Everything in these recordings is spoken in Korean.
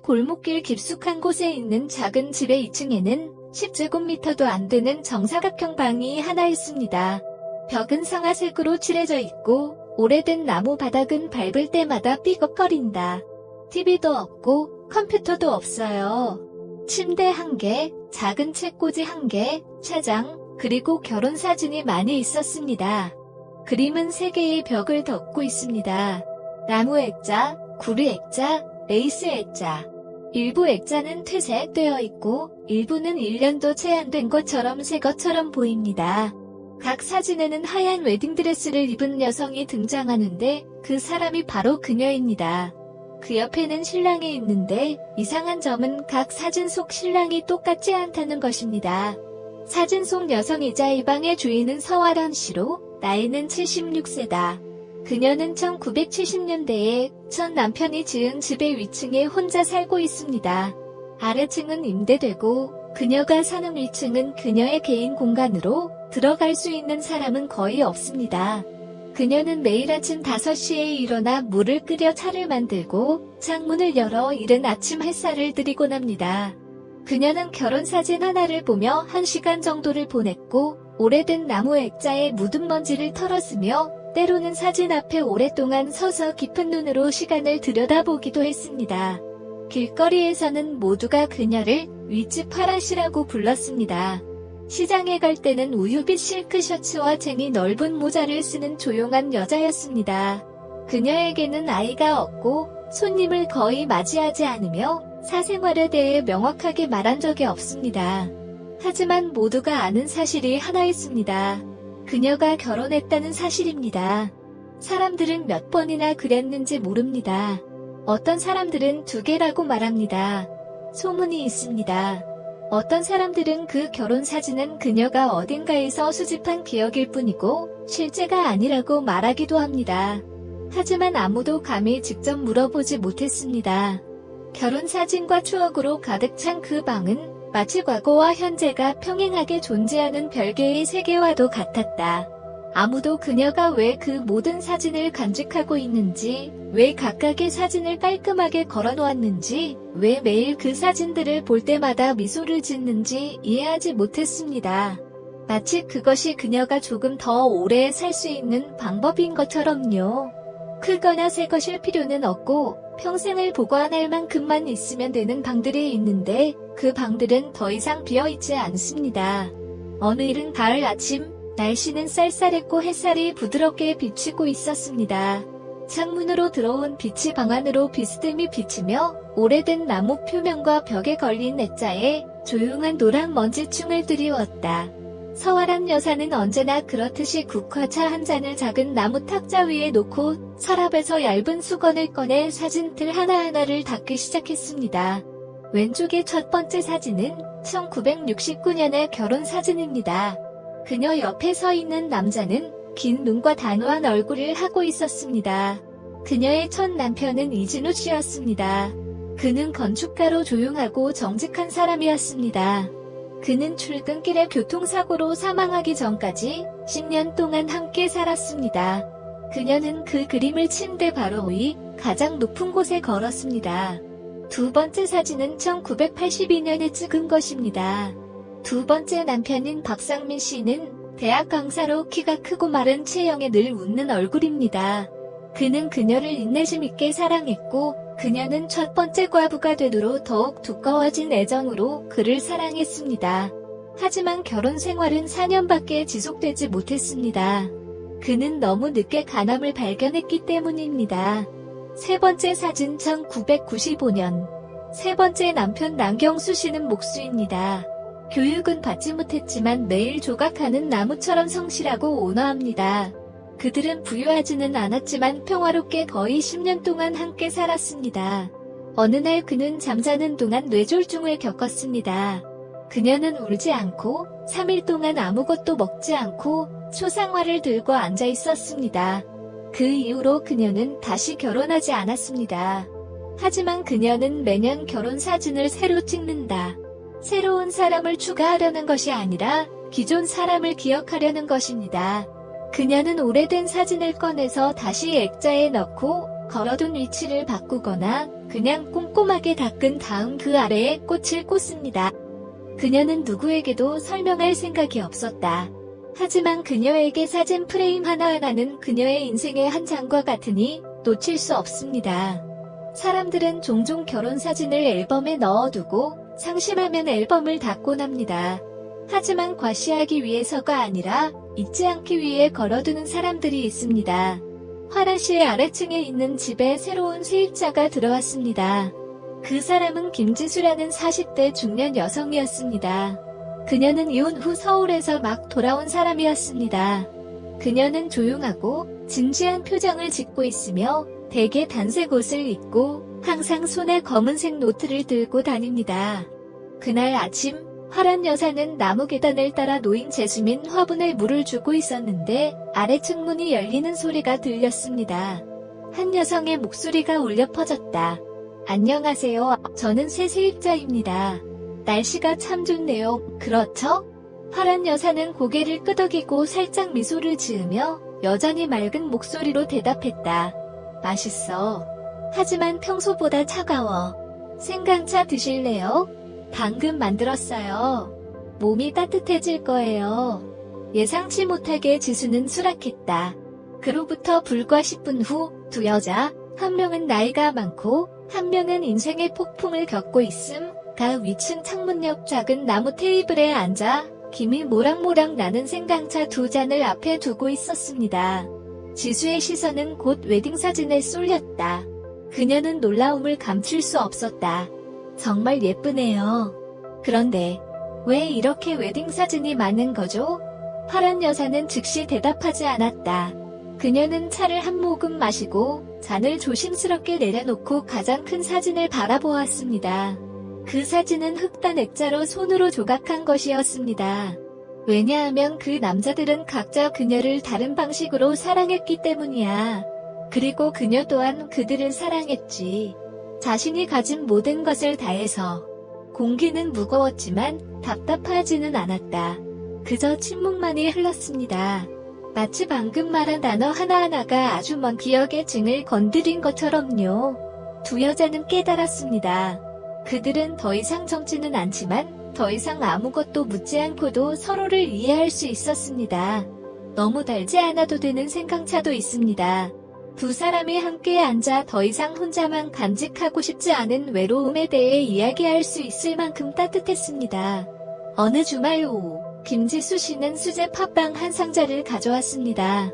골목길 깊숙한 곳에 있는 작은 집의 2층에는 10제곱미터도 안 되는 정사각형 방이 하나 있습니다. 벽은 상아색으로 칠해져 있고 오래된 나무 바닥은 밟을 때마다 삐걱거린다. TV도 없고 컴퓨터도 없어요. 침대 1개, 작은 책꽂이 1개, 차장, 그리고 결혼사진이 많이 있었습니다. 그림은 3개의 벽을 덮고 있습니다. 나무 액자, 구리 액자, 레이스 액자. 일부 액자는 퇴색되어 있고 일부는 1년도 채 안 된 것처럼 새 것처럼 보입니다. 각 사진에는 하얀 웨딩드레스를 입은 여성이 등장하는데 그 사람이 바로 그녀입니다. 그 옆에는 신랑이 있는데 이상한 점은 각 사진 속 신랑이 똑같지 않다는 것입니다. 사진 속 여성이자 이 방의 주인은 서화란 씨로 나이는 76세다. 그녀는 1970년대에 전 남편이 지은 집의 위층에 혼자 살고 있습니다. 아래층은 임대되고 그녀가 사는 위층은 그녀의 개인 공간으로 들어갈 수 있는 사람은 거의 없습니다. 그녀는 매일 아침 5시에 일어나 물을 끓여 차를 만들고 창문을 열어 이른 아침 햇살을 들이곤 합니다. 그녀는 결혼사진 하나를 보며 1시간 정도를 보냈고 오래된 나무 액자에 묻은 먼지를 털었으며 때로는 사진 앞에 오랫동안 서서 깊은 눈으로 시간을 들여다보기도 했습니다. 길거리에서는 모두가 그녀를 위즈 파라시라고 불렀습니다. 시장에 갈 때는 우유빛 실크 셔츠와 쟁이 넓은 모자를 쓰는 조용한 여자였습니다. 그녀에게는 아이가 없고 손님을 거의 맞이하지 않으며 사생활에 대해 명확하게 말한 적이 없습니다. 하지만 모두가 아는 사실이 하나 있습니다. 그녀가 결혼했다는 사실입니다. 사람들은 몇 번이나 그랬는지 모릅니다. 어떤 사람들은 2개라고 말합니다. 소문이 있습니다. 어떤 사람들은 그 결혼 사진은 그녀가 어딘가에서 수집한 기억일 뿐이고 실제가 아니라고 말하기도 합니다. 하지만 아무도 감히 직접 물어보지 못했습니다. 결혼 사진과 추억으로 가득 찬 그 방은 마치 과거와 현재가 평행하게 존재하는 별개의 세계와도 같았다. 아무도 그녀가 왜 그 모든 사진을 간직하고 있는지, 왜 각각의 사진을 깔끔하게 걸어놓았는지, 왜 매일 그 사진들을 볼 때마다 미소를 짓는지 이해하지 못했습니다. 마치 그것이 그녀가 조금 더 오래 살 수 있는 방법인 것처럼요. 크거나 새 것일 필요는 없고 평생을 보관할 만큼만 있으면 되는 방들이 있는데 그 방들은 더 이상 비어있지 않습니다. 어느 이른 가을 아침, 날씨는 쌀쌀했고 햇살이 부드럽게 비치고 있었습니다. 창문으로 들어온 빛이 방 안으로 비스듬히 비치며 오래된 나무 표면과 벽에 걸린 액자에 조용한 노란 먼지충을 들이웠다. 서화란 여사는 언제나 그렇듯이 국화차 한 잔을 작은 나무 탁자 위에 놓고 서랍에서 얇은 수건을 꺼내 사진들 하나하나를 닦기 시작했습니다. 왼쪽의 첫 번째 사진은 1969년의 결혼 사진입니다. 그녀 옆에 서 있는 남자는 긴 눈과 단호한 얼굴을 하고 있었습니다. 그녀의 첫 남편은 이진우 씨였습니다. 그는 건축가로 조용하고 정직한 사람이었습니다. 그는 출근길에 교통사고로 사망하기 전까지 10년 동안 함께 살았습니다. 그녀는 그 그림을 침대 바로 위 가장 높은 곳에 걸었습니다. 두 번째 사진은 1982년에 찍은 것입니다. 두 번째 남편인 박상민 씨는 대학 강사로 키가 크고 마른 체형에 늘 웃는 얼굴입니다. 그는 그녀를 인내심 있게 사랑했고 그녀는 첫 번째 과부가 되도록 더욱 두꺼워진 애정으로 그를 사랑했습니다. 하지만 결혼 생활은 4년밖에 지속되지 못했습니다. 그는 너무 늦게 간암을 발견했기 때문입니다. 세 번째 사진 1995년. 세 번째 남편 남경수 씨는 목수입니다. 교육은 받지 못했지만 매일 조각하는 나무처럼 성실하고 온화합니다. 그들은 부유하지는 않았지만 평화롭게 거의 10년 동안 함께 살았습니다. 어느 날 그는 잠자는 동안 뇌졸중을 겪었습니다. 그녀는 울지 않고 3일 동안 아무것도 먹지 않고 초상화를 들고 앉아 있었습니다. 그 이후로 그녀는 다시 결혼하지 않았습니다. 하지만 그녀는 매년 결혼 사진을 새로 찍는다. 새로운 사람을 추가하려는 것이 아니라 기존 사람을 기억하려는 것입니다. 그녀는 오래된 사진을 꺼내서 다시 액자에 넣고 걸어둔 위치를 바꾸거나 그냥 꼼꼼하게 닦은 다음 그 아래에 꽃을 꽂습니다. 그녀는 누구에게도 설명할 생각이 없었다. 하지만 그녀에게 사진 프레임 하나하나는 그녀의 인생의 한 장과 같으니 놓칠 수 없습니다. 사람들은 종종 결혼 사진을 앨범에 넣어두고 상심하면 앨범을 닫곤 합니다. 하지만 과시하기 위해서가 아니라 잊지 않기 위해 걸어두는 사람들이 있습니다. 화라시의 아래층에 있는 집에 새로운 세입자가 들어왔습니다. 그 사람은 김지수라는 40대 중년 여성이었습니다. 그녀는 이혼 후 서울에서 막 돌아온 사람이었습니다. 그녀는 조용하고 진지한 표정을 짓고 있으며 대개 단색 옷을 입고 항상 손에 검은색 노트를 들고 다닙니다. 그날 아침 화란 여사는 나무 계단을 따라 놓인 제수민 화분에 물을 주고 있었는데 아래층 문이 열리는 소리가 들렸습니다. 한 여성의 목소리가 울려 퍼졌다. 안녕하세요. 저는 새 세입자입니다. 날씨가 참 좋네요. 그렇죠? 화란 여사는 고개를 끄덕이고 살짝 미소를 지으며 여전히 맑은 목소리로 대답했다. 맛있어. 하지만 평소보다 차가워. 생강차 드실래요? 방금 만들었어요. 몸이 따뜻해질 거예요. 예상치 못하게 지수는 수락했다. 그로부터 불과 10분 후 두 여자, 한 명은 나이가 많고 한 명은 인생의 폭풍을 겪고 있음, 가 위층 창문 옆 작은 나무 테이블에 앉아 김이 모락모락 나는 생강차 두 잔을 앞에 두고 있었습니다. 지수의 시선은 곧 웨딩사진에 쏠렸다. 그녀는 놀라움을 감출 수 없었다. 정말 예쁘네요. 그런데 왜 이렇게 웨딩사진이 많은 거죠? 파란 여사는 즉시 대답하지 않았다. 그녀는 차를 한 모금 마시고 잔을 조심스럽게 내려놓고 가장 큰 사진을 바라보았습니다. 그 사진은 흑단 액자로 손으로 조각한 것이었습니다. 왜냐하면 그 남자들은 각자 그녀를 다른 방식으로 사랑했기 때문이야. 그리고 그녀 또한 그들을 사랑했지. 자신이 가진 모든 것을 다해서. 공기는 무거웠지만 답답하지는 않았다. 그저 침묵만이 흘렀습니다. 마치 방금 말한 단어 하나하나가 아주 먼 기억의 층을 건드린 것처럼요. 두 여자는 깨달았습니다. 그들은 더 이상 젊지는 않지만 더 이상 아무것도 묻지 않고도 서로를 이해할 수 있었습니다. 너무 달지 않아도 되는 생강차도 있습니다. 두 사람이 함께 앉아 더 이상 혼자만 간직하고 싶지 않은 외로움에 대해 이야기할 수 있을 만큼 따뜻했습니다. 어느 주말 오후, 김지수 씨는 수제 팥빵 한 상자를 가져왔습니다.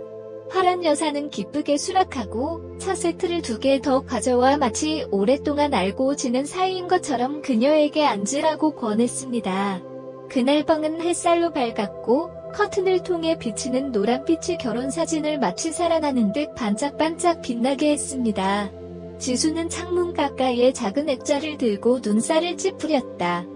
파란 여사는 기쁘게 수락하고 차 세트를 2개 더 가져와 마치 오랫동안 알고 지낸 사이인 것처럼 그녀에게 앉으라고 권했습니다. 그날 방은 햇살로 밝았고 커튼을 통해 비치는 노란빛이 결혼사진을 마치 살아나는 듯 반짝반짝 빛나게 했습니다. 지수는 창문 가까이에 작은 액자를 들고 눈살을 찌푸렸다.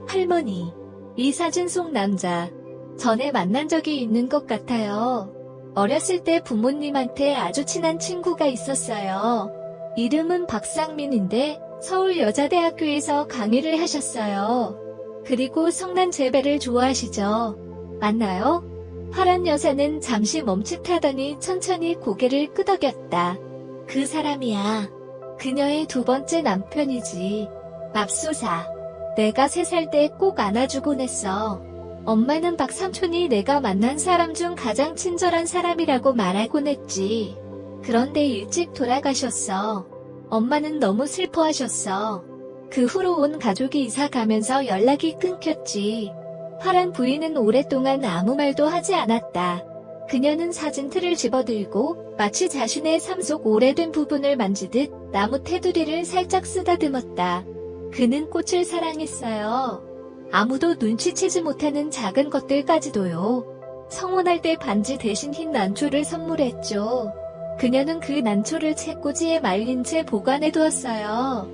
할머니, 이 사진 속 남자, 전에 만난 적이 있는 것 같아요. 어렸을 때 부모님한테 아주 친한 친구가 있었어요. 이름은 박상민인데 서울여자대학교에서 강의를 하셨어요. 그리고 성난 재배를 좋아하시죠? 맞나요? 파란 여사는 잠시 멈칫하더니 천천히 고개를 끄덕였다. 그 사람이야. 그녀의 2번째 남편이지. 맙소사. 내가 3살 때 꼭 안아주곤 했어. 엄마는 박 삼촌이 내가 만난 사람 중 가장 친절한 사람이라고 말하곤 했지. 그런데 일찍 돌아가셨어. 엄마는 너무 슬퍼하셨어. 그 후로 온 가족이 이사 가면서 연락이 끊겼지. 파란 부인은 오랫동안 아무 말도 하지 않았다. 그녀는 사진틀을 집어들고 마치 자신의 삶 속 오래된 부분을 만지듯 나무 테두리를 살짝 쓰다듬었다. 그는 꽃을 사랑했어요. 아무도 눈치채지 못하는 작은 것들까지도요. 성혼할 때 반지 대신 흰 난초를 선물했죠. 그녀는 그 난초를 책꽂이에 말린 채 보관해 두었어요.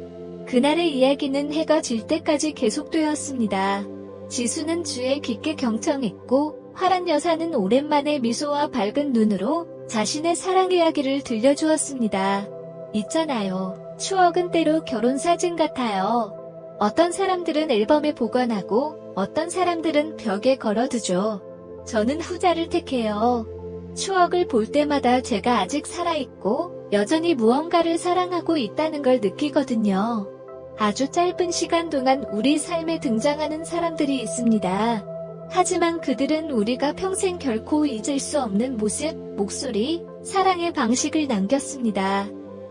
그날의 이야기는 해가 질 때까지 계속되었습니다. 지수는 주에 깊게 경청했고 파란 여사는 오랜만에 미소와 밝은 눈으로 자신의 사랑 이야기를 들려주었습니다. 있잖아요. 추억은 때로 결혼사진 같아요. 어떤 사람들은 앨범에 보관하고 어떤 사람들은 벽에 걸어두죠. 저는 후자를 택해요. 추억을 볼 때마다 제가 아직 살아있고 여전히 무언가를 사랑하고 있다는 걸 느끼거든요. 아주 짧은 시간 동안 우리 삶에 등장하는 사람들이 있습니다. 하지만 그들은 우리가 평생 결코 잊을 수 없는 모습, 목소리, 사랑의 방식을 남겼습니다.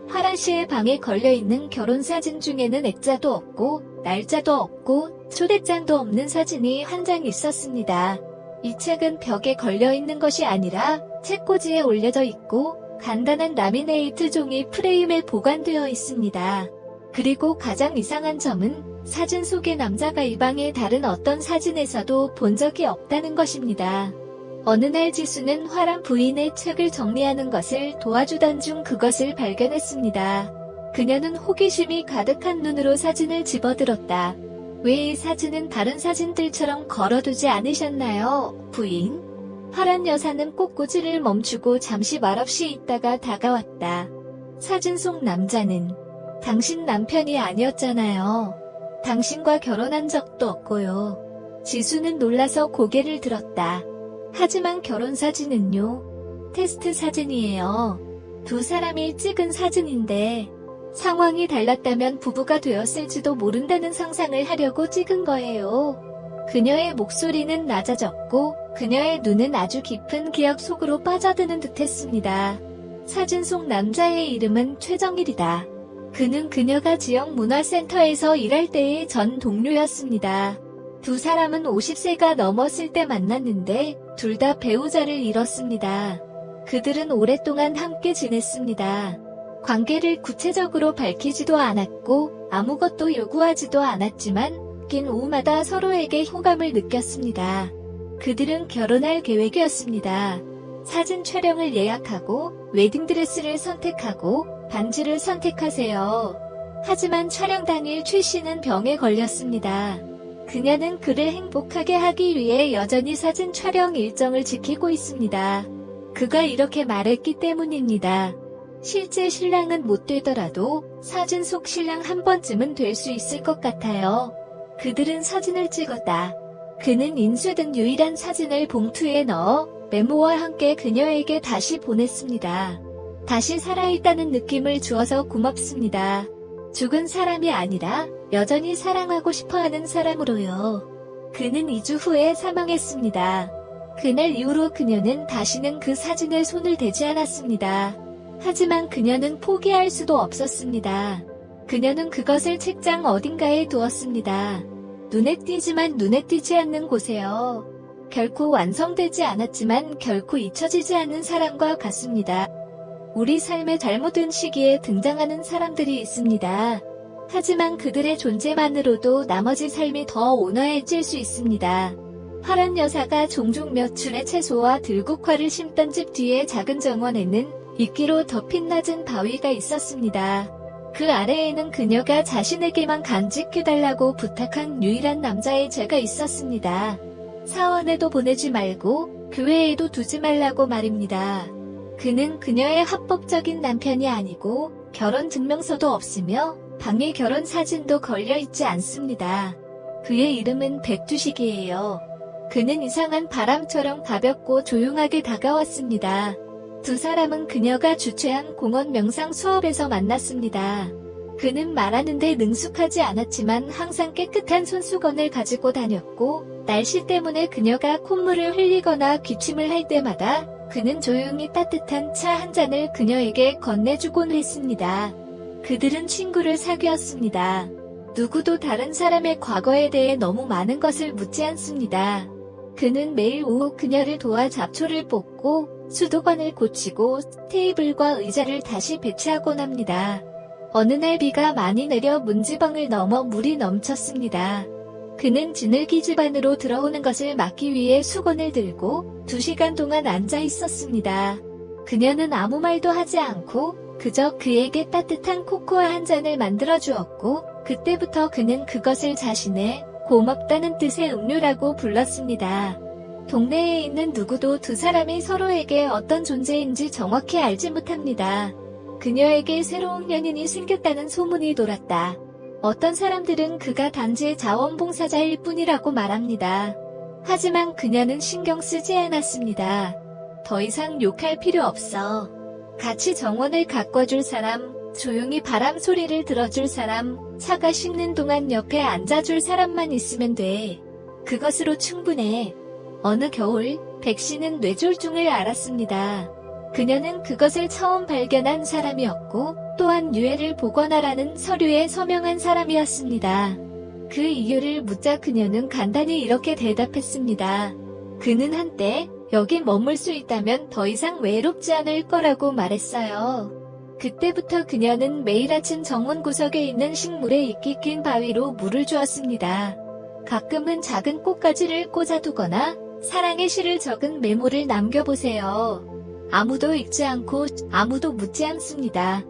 하라 씨의 방에 걸려있는 결혼사진 중에는 액자도 없고 날짜도 없고 초대장도 없는 사진이 한 장 있었습니다. 이 책은 벽에 걸려있는 것이 아니라 책꽂이에 올려져 있고 간단한 라미네이트 종이 프레임에 보관되어 있습니다. 그리고 가장 이상한 점은 사진 속의 남자가 이 방의 다른 어떤 사진에서도 본 적이 없다는 것입니다. 어느 날 지수는 화란 부인의 책을 정리하는 것을 도와주던 중 그것을 발견했습니다. 그녀는 호기심이 가득한 눈으로 사진을 집어들었다. 왜 이 사진은 다른 사진들처럼 걸어두지 않으셨나요, 부인? 화란 여사는 꽃꽂이를 멈추고 잠시 말없이 있다가 다가왔다. 사진 속 남자는 당신 남편이 아니었잖아요. 당신과 결혼한 적도 없고요. 지수는 놀라서 고개를 들었다. 하지만 결혼 사진은요? 테스트 사진이에요. 두 사람이 찍은 사진인데 상황이 달랐다면 부부가 되었을지도 모른다는 상상을 하려고 찍은 거예요. 그녀의 목소리는 낮아졌고 그녀의 눈은 아주 깊은 기억 속으로 빠져드는 듯했습니다. 사진 속 남자의 이름은 최정일이다. 그는 그녀가 지역 문화센터에서 일할 때의 전 동료였습니다. 두 사람은 50세가 넘었을 때 만났는데 둘 다 배우자를 잃었습니다. 그들은 오랫동안 함께 지냈습니다. 관계를 구체적으로 밝히지도 않았고 아무것도 요구하지도 않았지만 긴 오후마다 서로에게 호감을 느꼈습니다. 그들은 결혼할 계획이었습니다. 사진 촬영을 예약하고 웨딩드레스를 선택하고 반지를 선택하세요. 하지만 촬영 당일 최 씨는 병에 걸렸습니다. 그녀는 그를 행복하게 하기 위해 여전히 사진 촬영 일정을 지키고 있습니다. 그가 이렇게 말했기 때문입니다. 실제 신랑은 못 되더라도 사진 속 신랑 한 번쯤은 될 수 있을 것 같아요. 그들은 사진을 찍었다. 그는 인쇄된 유일한 사진을 봉투에 넣어 메모와 함께 그녀에게 다시 보냈습니다. 다시 살아있다는 느낌을 주어서 고맙습니다. 죽은 사람이 아니라 여전히 사랑하고 싶어하는 사람으로요. 그는 2주 후에 사망했습니다. 그날 이후로 그녀는 다시는 그 사진에 손을 대지 않았습니다. 하지만 그녀는 포기할 수도 없었습니다. 그녀는 그것을 책장 어딘가에 두었습니다. 눈에 띄지만 눈에 띄지 않는 곳에요. 결코 완성되지 않았지만 결코 잊혀지지 않는 사람과 같습니다. 우리 삶의 잘못된 시기에 등장하는 사람들이 있습니다. 하지만 그들의 존재만으로도 나머지 삶이 더 온화해질 수 있습니다. 화란 여사가 종종 몇 줄의 채소와 들국화를 심던 집 뒤에 작은 정원에는 이끼로 덮인 낮은 바위가 있었습니다. 그 아래에는 그녀가 자신에게만 간직해달라고 부탁한 유일한 남자의 죄가 있었습니다. 사원에도 보내지 말고 교회에도 두지 말라고 말입니다. 그는 그녀의 합법적인 남편이 아니고 결혼 증명서도 없으며 방에 결혼 사진도 걸려있지 않습니다. 그의 이름은 백두식이에요. 그는 이상한 바람처럼 가볍고 조용하게 다가왔습니다. 두 사람은 그녀가 주최한 공원 명상 수업에서 만났습니다. 그는 말하는데 능숙하지 않았지만 항상 깨끗한 손수건을 가지고 다녔고 날씨 때문에 그녀가 콧물을 흘리거나 기침을 할 때마다 그는 조용히 따뜻한 차 한 잔을 그녀에게 건네주곤 했습니다. 그들은 친구를 사귀었습니다. 누구도 다른 사람의 과거에 대해 너무 많은 것을 묻지 않습니다. 그는 매일 오후 그녀를 도와 잡초를 뽑고 수도관을 고치고 테이블과 의자를 다시 배치하곤 합니다. 어느 날 비가 많이 내려 문지방을 넘어 물이 넘쳤습니다. 그는 진흙이 집 안으로 들어오는 것을 막기 위해 수건을 들고 2시간 동안 앉아 있었습니다. 그녀는 아무 말도 하지 않고 그저 그에게 따뜻한 코코아 한 잔을 만들어 주었고 그때부터 그는 그것을 자신의 고맙다는 뜻의 음료라고 불렀습니다. 동네에 있는 누구도 두 사람이 서로에게 어떤 존재인지 정확히 알지 못합니다. 그녀에게 새로운 연인이 생겼다는 소문이 돌았다. 어떤 사람들은 그가 단지 자원봉사자일 뿐이라고 말합니다. 하지만 그녀는 신경 쓰지 않았습니다. 더 이상 욕할 필요 없어. 같이 정원을 가꿔줄 사람, 조용히 바람 소리를 들어줄 사람, 사과 씹는 동안 옆에 앉아줄 사람만 있으면 돼. 그것으로 충분해. 어느 겨울, 백씨는 뇌졸중을 앓았습니다. 그녀는 그것을 처음 발견한 사람이었고 또한 유해를 복원하라는 서류에 서명한 사람이었습니다. 그 이유를 묻자 그녀는 간단히 이렇게 대답했습니다. 그는 한때 여기 머물 수 있다면 더 이상 외롭지 않을 거라고 말했어요. 그때부터 그녀는 매일 아침 정원 구석에 있는 식물에 이끼 낀 바위로 물을 주었습니다. 가끔은 작은 꽃가지를 꽂아두거나 사랑의 시를 적은 메모를 남겨보세요. 아무도 읽지 않고 아무도 묻지 않습니다.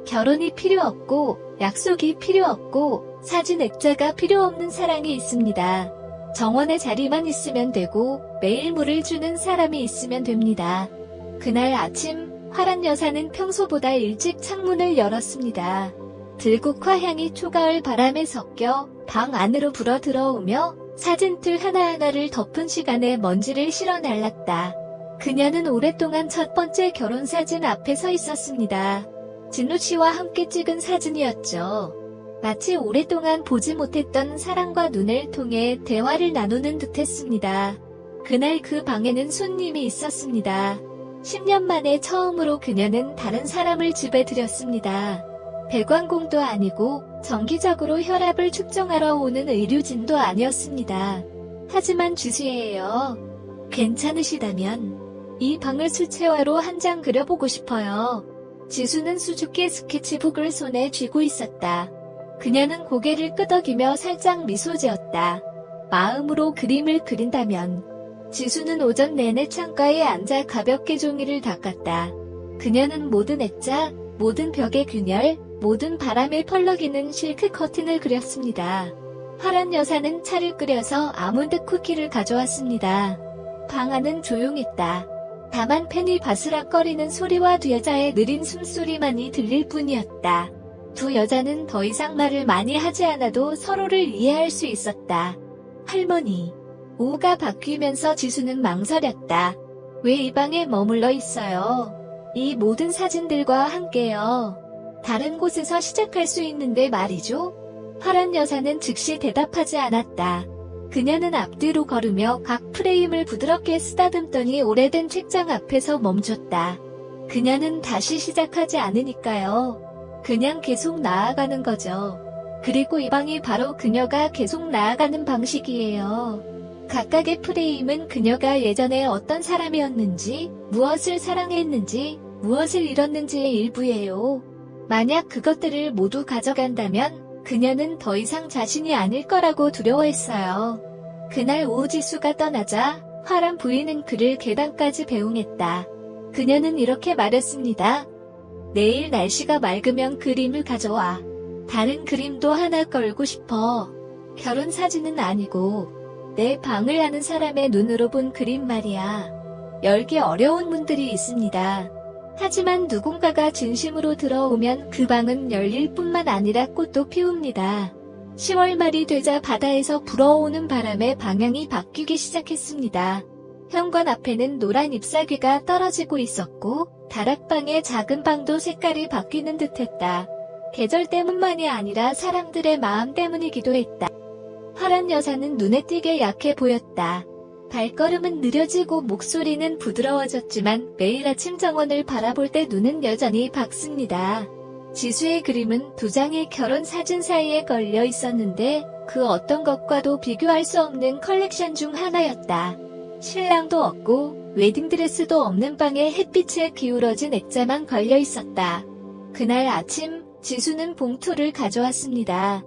결혼이 필요 없고 약속이 필요 없고 사진 액자가 필요 없는 사랑이 있습니다. 정원의 자리만 있으면 되고 매일 물을 주는 사람이 있으면 됩니다. 그날 아침 화란 여사는 평소보다 일찍 창문을 열었습니다. 들국화 향이 초가을 바람에 섞여 방 안으로 불어 들어오며 사진틀 하나하나를 덮은 시간에 먼지를 실어 날랐다. 그녀는 오랫동안 첫 번째 결혼사진 앞에 서 있었습니다. 진우 씨와 함께 찍은 사진이었죠. 마치 오랫동안 보지 못했던 사랑과 눈을 통해 대화를 나누는 듯했습니다. 그날 그 방에는 손님이 있었습니다. 10년 만에 처음으로 그녀는 다른 사람을 집에 들였습니다. 배관공도 아니고 정기적으로 혈압을 측정하러 오는 의료진도 아니었습니다. 하지만 주수예요. 괜찮으시다면 이 방을 수채화로 한 장 그려보고 싶어요. 지수는 수줍게 스케치북을 손에 쥐고 있었다. 그녀는 고개를 끄덕이며 살짝 미소 지었다. 마음으로 그림을 그린다면. 지수는 오전 내내 창가에 앉아 가볍게 종이를 닦았다. 그녀는 모든 액자, 모든 벽의 균열, 모든 바람에 펄럭이는 실크 커튼을 그렸습니다. 화란 여사는 차를 끓여서 아몬드 쿠키를 가져왔습니다. 방 안은 조용했다. 다만 팬이 바스락거리는 소리와 두 여자의 느린 숨소리만이 들릴 뿐이었다. 두 여자는 더 이상 말을 많이 하지 않아도 서로를 이해할 수 있었다. 할머니. 오후가 바뀌면서 지수는 망설였다. 왜 이 방에 머물러 있어요? 이 모든 사진들과 함께요. 다른 곳에서 시작할 수 있는데 말이죠. 화란 여사는 즉시 대답하지 않았다. 그녀는 앞뒤로 걸으며 각 프레임을 부드럽게 쓰다듬더니 오래된 책장 앞에서 멈췄다. 그녀는 다시 시작하지 않으니까요. 그냥 계속 나아가는 거죠. 그리고 이 방이 바로 그녀가 계속 나아가는 방식이에요. 각각의 프레임은 그녀가 예전에 어떤 사람이었는지, 무엇을 사랑했는지, 무엇을 잃었는지의 일부예요. 만약 그것들을 모두 가져간다면 그녀는 더 이상 자신이 아닐 거라고 두려워했어요. 그날 오후 지수가 떠나자 화란 부인은 그를 계단까지 배웅했다. 그녀는 이렇게 말했습니다. 내일 날씨가 맑으면 그림을 가져와. 다른 그림도 하나 걸고 싶어. 결혼 사진은 아니고 내 방을 아는 사람의 눈으로 본 그림 말이야. 열기 어려운 문들이 있습니다. 하지만 누군가가 진심으로 들어오면 그 방은 열릴 뿐만 아니라 꽃도 피웁니다. 10월 말이 되자 바다에서 불어오는 바람의 방향이 바뀌기 시작했습니다. 현관 앞에는 노란 잎사귀가 떨어지고 있었고 다락방의 작은 방도 색깔이 바뀌는 듯했다. 계절 때문만이 아니라 사람들의 마음 때문이기도 했다. 화란 여사는 눈에 띄게 약해 보였다. 발걸음은 느려지고 목소리는 부드러워졌지만 매일 아침 정원을 바라볼 때 눈은 여전히 밝습니다. 지수의 그림은 두 장의 결혼 사진 사이에 걸려 있었는데 그 어떤 것과도 비교할 수 없는 컬렉션 중 하나였다. 신랑도 없고 웨딩드레스도 없는 방에 햇빛에 기울어진 액자만 걸려 있었다. 그날 아침 지수는 봉투를 가져왔습니다.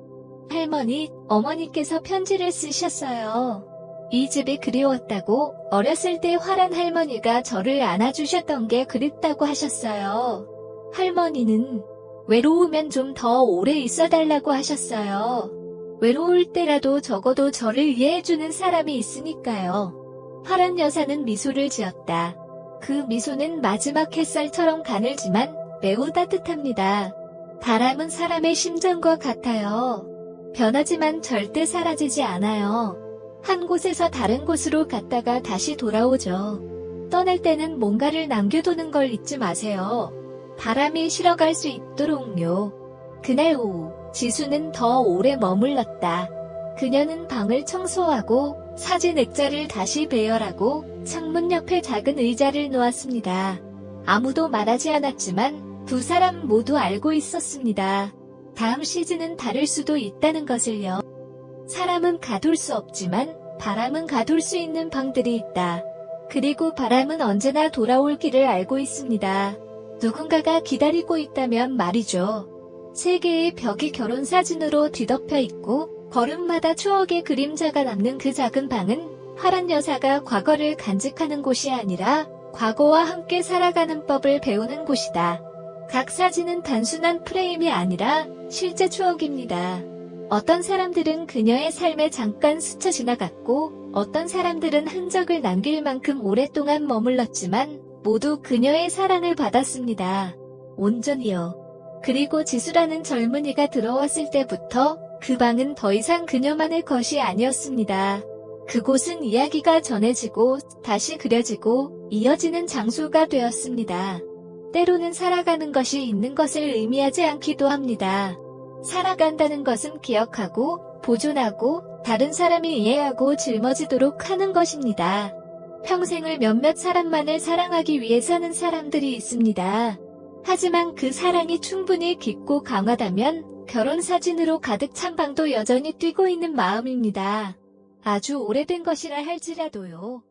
할머니, 어머니께서 편지를 쓰셨어요. 이 집이 그리웠다고 어렸을 때 화란 할머니가 저를 안아주셨던 게 그립다고 하셨어요. 할머니는 외로우면 좀 더 오래 있어달라고 하셨어요. 외로울 때라도 적어도 저를 이해해주는 사람이 있으니까요. 화란 여사는 미소를 지었다. 그 미소는 마지막 햇살처럼 가늘지만 매우 따뜻합니다. 바람은 사람의 심정과 같아요. 변하지만 절대 사라지지 않아요. 한 곳에서 다른 곳으로 갔다가 다시 돌아오죠. 떠날 때는 뭔가를 남겨두는 걸 잊지 마세요. 바람이 실어갈 수 있도록요. 그날 오후, 지수는 더 오래 머물렀다. 그녀는 방을 청소하고 사진 액자를 다시 배열하고 창문 옆에 작은 의자를 놓았습니다. 아무도 말하지 않았지만 두 사람 모두 알고 있었습니다. 다음 시즌은 다를 수도 있다는 것을요. 사람은 가둘 수 없지만 바람은 가둘 수 있는 방들이 있다. 그리고 바람은 언제나 돌아올 길을 알고 있습니다. 누군가가 기다리고 있다면 말이죠. 세 개의 벽이 결혼 사진으로 뒤덮여 있고 걸음마다 추억의 그림자가 남는 그 작은 방은 화란 여사가 과거를 간직하는 곳이 아니라 과거와 함께 살아가는 법을 배우는 곳이다. 각 사진은 단순한 프레임이 아니라 실제 추억입니다. 어떤 사람들은 그녀의 삶에 잠깐 스쳐 지나갔고 어떤 사람들은 흔적을 남길 만큼 오랫동안 머물렀지만 모두 그녀의 사랑을 받았습니다. 온전히요. 그리고 지수라는 젊은이가 들어왔을 때부터 그 방은 더 이상 그녀만의 것이 아니었습니다. 그곳은 이야기가 전해지고 다시 그려지고 이어지는 장소가 되었습니다. 때로는 살아가는 것이 있는 것을 의미하지 않기도 합니다. 살아간다는 것은 기억하고 보존하고 다른 사람이 이해하고 짊어지도록 하는 것입니다. 평생을 몇몇 사람만을 사랑하기 위해 사는 사람들이 있습니다. 하지만 그 사랑이 충분히 깊고 강하다면 결혼 사진으로 가득 찬 방도 여전히 뛰고 있는 마음입니다. 아주 오래된 것이라 할지라도요.